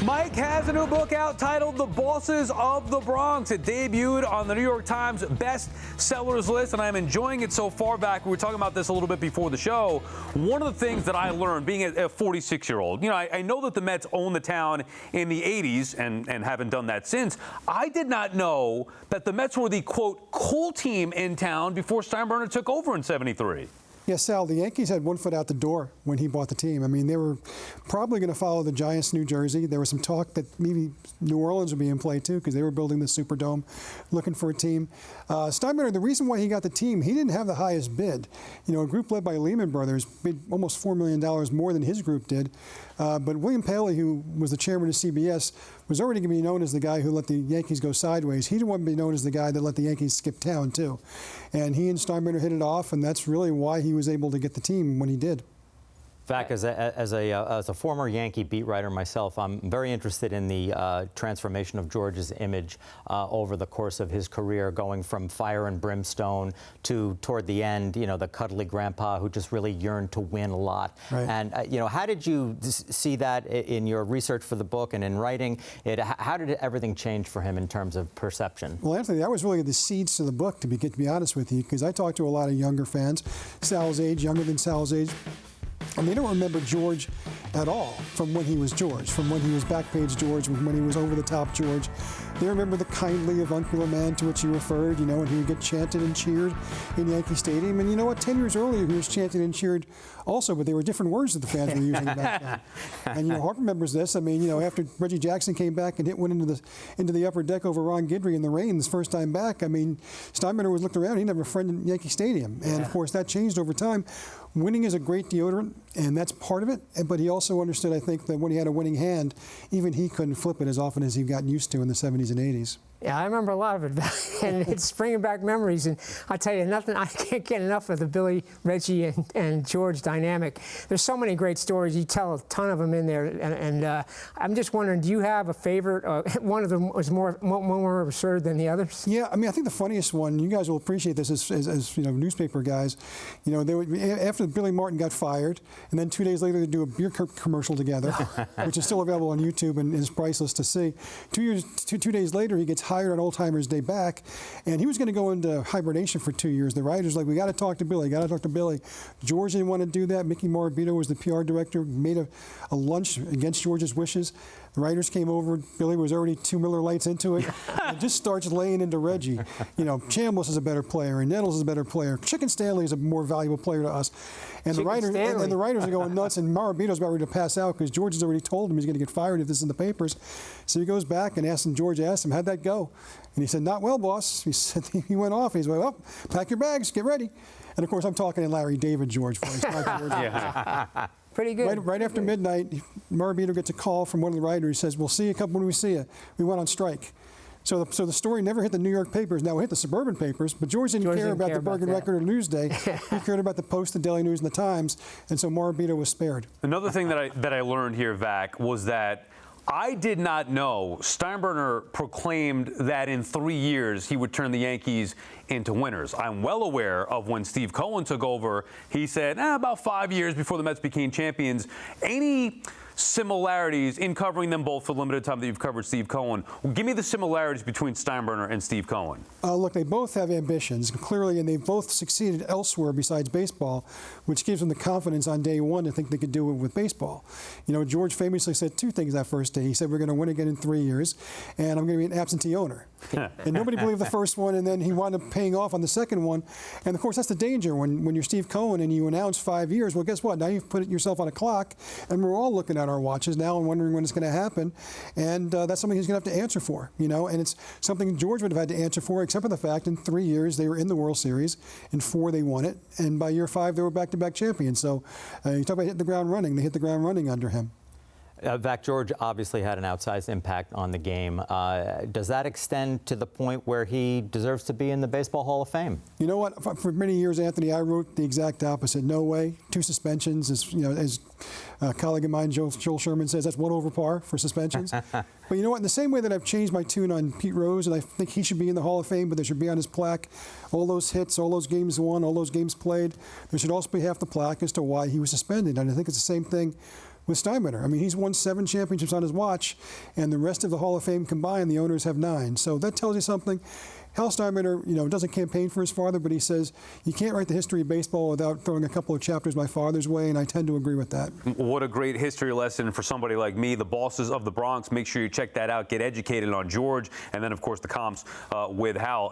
Mike has a new book out titled The Bosses of the Bronx. It debuted on the New York Times bestsellers list, and I'm enjoying it so far. Back, we were talking about this a little bit before the show. One of the things that I learned being a 46-year-old, I know that the Mets owned the town in the 80s and haven't done that since. I did not know that the Mets were the, quote, cool team in town before Steinbrenner took over in '73. Yeah, Sal, the Yankees had one foot out the door when he bought the team. I mean, they were probably going to follow the Giants, New Jersey. There was some talk that maybe New Orleans would be in play, too, because they were building the Superdome, looking for a team. Steinbrenner, the reason why he got the team, he didn't have the highest bid. A group led by Lehman Brothers bid almost $4 million more than his group did. But William Paley, who was the chairman of CBS, was already going to be known as the guy who let the Yankees go sideways. He didn't want to be known as the guy that let the Yankees skip town, too. And he and Steinbrenner hit it off, and that's really why he was able to get the team when he did. In fact, as a former Yankee beat writer myself, I'm very interested in the transformation of George's image over the course of his career, going from fire and brimstone to, toward the end, the cuddly grandpa who just really yearned to win a lot. Right. And, how did you see that in your research for the book and in writing it? How did everything change for him in terms of perception? Well, Anthony, that was really the seeds to the book, to be honest with you, because I talked to a lot of younger fans, Sal's age, younger than Sal's age. And they don't remember George at all from when he was George, from when he was Backpage George, from when he was over-the-top George. They remember the kindly avuncular man to which he referred, and he would get chanted and cheered in Yankee Stadium. And you know what? 10 years earlier, he was chanted and cheered also, but they were different words that the fans were using back then. And, Harper remembers this. I mean, after Reggie Jackson came back and hit one into the upper deck over Ron Guidry in the rain this first time back, I mean, Steinbrenner was looked around. He didn't have a friend in Yankee Stadium. And, of course, that changed over time. Winning is a great deodorant, and that's part of it. But he also understood, I think, that when he had a winning hand, even he couldn't flip it as often as he'd gotten used to in the 70s and 80s. Yeah, I remember a lot of it, and it's bringing back memories. And I tell you, I can't get enough of the Billy, Reggie, and George dynamic. There's so many great stories. You tell a ton of them in there, and I'm just wondering, do you have a favorite? One of them was more absurd than the others. Yeah, I mean, I think the funniest one, you guys will appreciate this as newspaper guys. They would, after Billy Martin got fired, and then 2 days later they do a beer commercial together, which is still available on YouTube and is priceless to see. 2 days later, he gets hired on Old Timers Day back, and he was going to go into hibernation for 2 years. The writers like, we got to talk to Billy, George didn't want to do that. Mickey Morabito was the PR director, made a lunch against George's wishes. The writers came over. Billy was already 2 Miller Lights into it. And just starts laying into Reggie. Chambliss is a better player, and Nettles is a better player. Chicken Stanley is a more valuable player to us. And the writers are going nuts, and Morabito's about ready to pass out because George has already told him he's going to get fired if this is in the papers. So he goes back and George asked him, how'd that go? And he said, not well, boss. He said, he went off. He's like, well, pack your bags, get ready. And of course, I'm talking in Larry David George voice. Yeah. Pretty good. Right after midnight, Morabito gets a call from one of the writers. He says, we'll see you when we see you. We went on strike. So the story never hit the New York papers. Now, it hit the suburban papers, but George didn't care about the Bergen Record or Newsday. He cared about the Post, the Daily News, and the Times, and so Morabito was spared. Another thing that I learned here, Vac, was that I did not know Steinbrenner proclaimed that in 3 years he would turn the Yankees into winners. I'm well aware of when Steve Cohen took over, he said, about 5 years before the Mets became champions. Any similarities in covering them both for the limited time that you've covered Steve Cohen? Well, give me the similarities between Steinbrenner and Steve Cohen. Look, they both have ambitions, clearly, and they've both succeeded elsewhere besides baseball, which gives them the confidence on day one to think they could do it with baseball. George famously said 2 things that first day. He said, we're going to win again in 3 years, and I'm going to be an absentee owner. And nobody believed the first one, and then he wound up paying off on the second one. And, of course, that's the danger when you're Steve Cohen and you announce 5 years. Well, guess what? Now you've put yourself on a clock, and we're all looking at our watches now and wondering when it's going to happen. And that's something he's going to have to answer for, And it's something George would have had to answer for, except for the fact in 3 years they were in the World Series. In 4 they won it. And by year 5 they were back-to-back champions. So you talk about hitting the ground running. They hit the ground running under him. Vac, George obviously had an outsized impact on the game. Does that extend to the point where he deserves to be in the Baseball Hall of Fame? You know what? For many years, Anthony, I wrote the exact opposite. No way. 2 suspensions. As a colleague of mine, Joel Sherman, says, that's 1 over par for suspensions. But you know what? In the same way that I've changed my tune on Pete Rose, and I think he should be in the Hall of Fame, but there should be on his plaque all those hits, all those games won, all those games played. There should also be half the plaque as to why he was suspended. And I think it's the same thing with Steinbrenner. I mean, he's won 7 championships on his watch, and the rest of the Hall of Fame combined, the owners have 9. So that tells you something. Hal Steinbrenner, doesn't campaign for his father, but he says you can't write the history of baseball without throwing a couple of chapters my father's way, and I tend to agree with that. What a great history lesson for somebody like me, the bosses of the Bronx. Make sure you check that out. Get educated on George, and then, of course, the comps with Hal.